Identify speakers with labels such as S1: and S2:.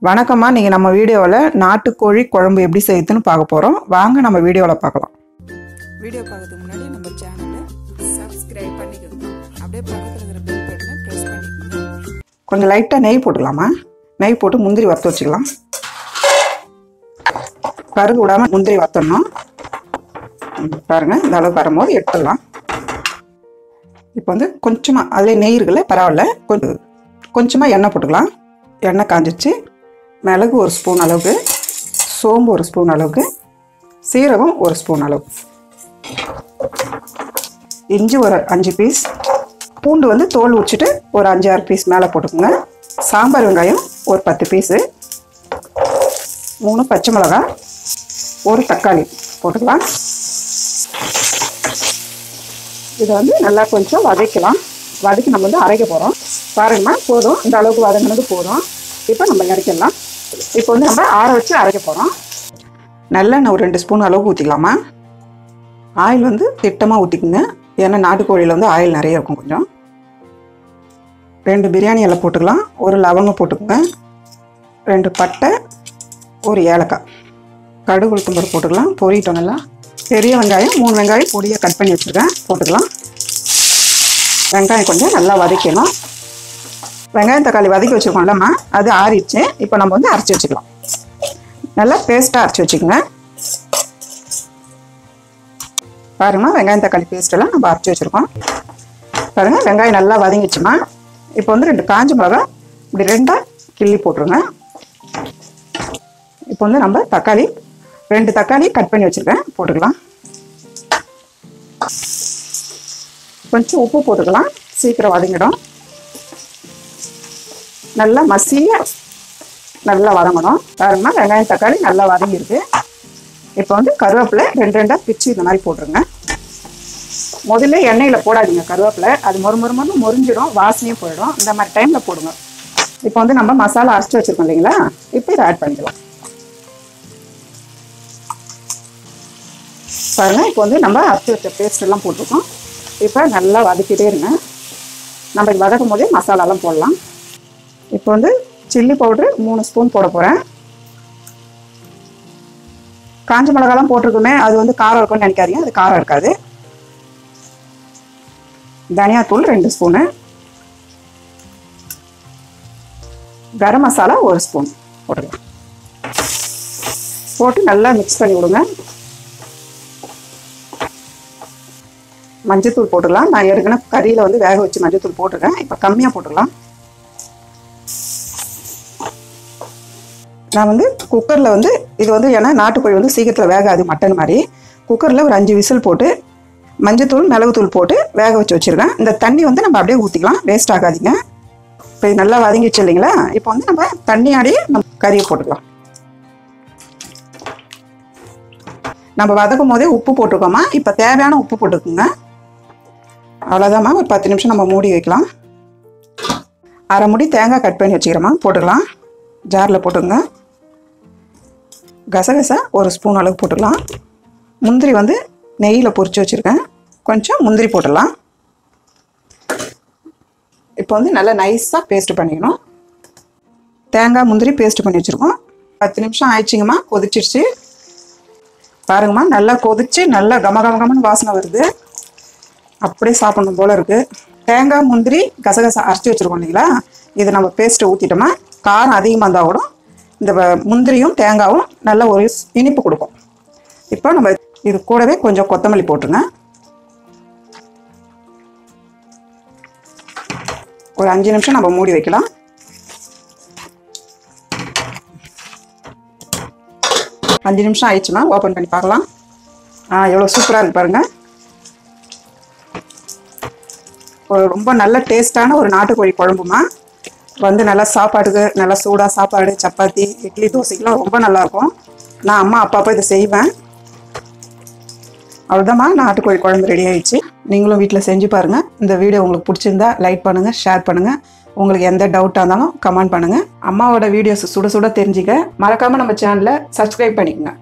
S1: வணக்கம்மா, நீங்கள் நம்ம வீடியோவில் நாட்டுக்கோழி குழம்பு எப்படி செய்யுதுன்னு பார்க்க போகிறோம். வாங்க நம்ம வீடியோவில் பார்க்கலாம்.
S2: வீடியோ பார்க்கறதுக்கு முன்னாடி நம்ம சேனலை சப்ஸ்கிரைப் பண்ணிக்கோங்க. அப்படியே பக்கத்தில் இருக்கிற பெல் பட்டனை ப்ரெஸ் பண்ணிக்கோங்க.
S1: கொஞ்சம் லைட்டாக நெய் போட்டுக்கலாமா. நெய் போட்டு முந்திரி வறுத்து வச்சுக்கலாம். கருகு விடாமல் முந்திரி வறுத்தணும். பாருங்கள், இந்த அளவுக்கு வரும்போது எடுத்துடலாம். இப்போ கொஞ்சமாக அதிலே நெய் இருக்குல்ல, பரவாயில்ல, கொஞ்சமாக எண்ணெய் போட்டுக்கலாம். எண்ணெய் காஞ்சிச்சு. மிளகு 1 ஸ்பூன் அளவுக்கு, சோம்பு 1 ஸ்பூன் அளவுக்கு, சீரகம் 1 ஸ்பூன் அளவு, இஞ்சி ஒரு 5 பீஸ், பூண்டு தோல் உரிச்சிட்டு ஒரு 5-6 பீஸ் மேலே போட்டுக்கோங்க. சாம்பார் வெங்காயம் ஒரு 10 பீஸு, 3 பச்சை மிளகாய், 1 தக்காளி போட்டுக்கலாம். இதை நல்லா கொஞ்சம் வதக்கலாம். வதக்கி நம்ம அரைக்க போகிறோம். பாருங்கம்மா, போதும், இந்த அளவுக்கு வதங்கினது போதும். இப்போ நம்ம இறக்கிடலாம். இப்போ நம்ம ஆற வச்சு அரைக்க போகிறோம். நல்லெண்ணெய் ஒரு 2 ஸ்பூன் அளவுக்கு ஊற்றிக்கலாமா. ஆயில் திட்டமாக ஊற்றிக்குங்க. ஏன்னா நாட்டுக்கோழியில் ஆயில் நிறைய இருக்கும். கொஞ்சம் 2 பிரியாணி இலை போட்டுக்கலாம். 1 லவங்கம் போட்டுக்கோங்க. 2 பட்டை, 1 ஏலக்காய், கடுகு உளுத்தம் பருப்பு போட்டுக்கலாம். பொரிட்டோம். நல்லா பெரிய வெங்காயம் 3 வெங்காயம் பொடியாக கட் பண்ணி வச்சுருக்கேன், போட்டுக்கலாம். வெங்காயம் கொஞ்சம் நல்லா வதக்கணும். வெங்காயம் தக்காளி வதக்கி வச்சுருக்கோம்லம்மா, அது ஆறிடுச்சு. இப்போ நம்ம அரைச்சி வச்சுக்கலாம். நல்லா பேஸ்ட்டாக அரைச்சி வச்சுக்கோங்க. பாருங்கம்மா, வெங்காயம் தக்காளி பேஸ்ட்டெல்லாம் நம்ம அரைச்சி வச்சுருக்கோம். பாருங்கள், வெங்காயம் நல்லா வதங்கிடுச்சுமா. இப்போ 2 காஞ்ச மிளகா இப்படி 2ஆக கிள்ளி போட்டுருங்க. இப்போ நம்ம தக்காளி 2 தக்காளி கட் பண்ணி வச்சுருக்கேன், போட்டுக்கலாம். கொஞ்சம் உப்பு போட்டுக்கலாம், சீக்கிரம் வதங்கிடும். நல்லா மசிய நல்லா வதங்கணும். பாருங்கம்மா, வெங்காயம் தக்காளி நல்லா வதங்கிருக்கு. இப்போ கருவேப்பிலை 2-2ஆக பிச்சு இந்த மாதிரி போட்டுருங்க. முதல்ல எண்ணெயில் போடாதீங்க கருவேப்பிலை, அது மொறு மொறிஞ்சிடும், வாசனையும் போயிடும். இந்த மாதிரி டைமில் போடுங்க. இப்போ நம்ம மசாலா அரைச்சி வச்சுருக்கோம் இல்லைங்களா, இப்போ இதை ஆட் பண்ணிக்கலாம். பாருங்கள், இப்போ நம்ம அரைச்சி வச்ச பேஸ்ட் எல்லாம் போட்டிருக்கோம். இப்போ நல்லா வதக்கிட்டே இருங்க. நம்ம இது வதக்கும் போதே மசாலாலாம் போடலாம். இப்போ சில்லி பவுட்ரு 3 ஸ்பூன் போட போகிறேன். காஞ்ச மிளகாலாம் போட்டிருக்குமே, அது காரம் இருக்கும்னு நினைக்காதீங்க, அது காரம் இருக்காது. தனியாத்தூள் 2 ஸ்பூனு, கரம் மசாலா 1 ஸ்பூன் போட்டுக்கலாம். போட்டு நல்லா மிக்ஸ் பண்ணி விடுங்க. மஞ்சத்தூள் போட்டுக்கலாம். நான் ஏற்கனவே கறியில் வேக வச்சு மஞ்சத்தூள் போட்டிருக்கேன். இப்போ கம்மியாக போட்டுக்கலாம். நான் குக்கரில் இது ஏன்னா நாட்டுக்கோழி சீக்கிரத்தில் வேகாது, மட்டன் மாதிரி. குக்கரில் ஒரு 5 விசில் போட்டு மஞ்சத்தூள் மிளகுத்தூள் போட்டு வேக வச்சு வச்சுருக்கேன். இந்த தண்ணி நம்ம அப்படியே ஊற்றிக்கலாம், வேஸ்ட் ஆகாதீங்க. இப்போ இது நல்லா வதங்கிடுச்சு இல்லைங்களா. இப்போ நம்ம தண்ணியாடியே நம்ம கறியை போட்டுக்கலாம். நம்ம வதக்கும் போதே உப்பு போட்டுக்கோமா. இப்போ தேவையான உப்பு போட்டுக்கோங்க. அவ்வளோதாம்மா. ஒரு 10 நிமிஷம் நம்ம மூடி வைக்கலாம். அரை முடி தேங்காய் கட் பண்ணி வச்சுக்கிறோமா, போட்டுக்கலாம். ஜாரில் போட்டுங்க. கசகசா 1 ஸ்பூன் அளவுக்கு போட்டுக்கலாம். முந்திரி நெய்யில் பொரிச்சு வச்சுருக்கேன், கொஞ்சம் முந்திரி போட்டுடலாம். இப்போ நல்லா நைஸாக பேஸ்ட் பண்ணிக்கணும். தேங்காய் முந்திரி பேஸ்ட் பண்ணி வச்சுருக்கோம். 10 நிமிஷம் ஆயிடுச்சிங்கம்மா, கொதிச்சிடுச்சு. பாருங்கம்மா, நல்லா கொதிச்சு நல்லா கமகமன்னு வாசனை வருது. அப்படியே சாப்பிடணும் போல் இருக்குது. தேங்காய் முந்திரி கசகசா அரைச்சி வச்சுருக்கோம் இல்லைங்களா, இதை நம்ம பேஸ்ட்டை ஊற்றிட்டோமா. காரம் அதிகமாக இருந்தால் கூட இந்த முந்திரியும் தேங்காயும் நல்ல ஒரு இனிப்பு கொடுக்கும். இப்போ நம்ம இது கூடவே கொஞ்சம் கொத்தமல்லி போட்டுருங்க. ஒரு 5 நிமிஷம் நம்ம மூடி வைக்கலாம். அஞ்சு நிமிஷம் ஆயிடுச்சுன்னா ஓப்பன் பண்ணி பார்க்கலாம். எவ்வளோ சூப்பராக இருக்கு பாருங்கள். ரொம்ப நல்ல டேஸ்டான ஒரு நாட்டுக்கோழி குழம்புமா. நல்லா சாப்பாட்டுக்கு நல்லா சூடாக சாப்பாடு, சப்பாத்தி, இட்லி, தோசைக்கெலாம் ரொம்ப நல்லாயிருக்கும். நான் அம்மா அப்பா இதை செய்வேன். அவ்வளோதாம்மா, நாட்டுக்கோழி குழம்பு ரெடி ஆகிடுச்சு. நீங்களும் வீட்டில் செஞ்சு பாருங்கள். இந்த வீடியோ உங்களுக்கு பிடிச்சிருந்தா லைக் பண்ணுங்கள், ஷேர் பண்ணுங்கள். உங்களுக்கு எந்த டவுட்டாக இருந்தாலும் கமெண்ட் பண்ணுங்கள். அம்மாவோட வீடியோஸ் சுட சுட தெரிஞ்சுக்க மறக்காமல் நம்ம சேனலை சப்ஸ்கிரைப் பண்ணிக்கோங்க.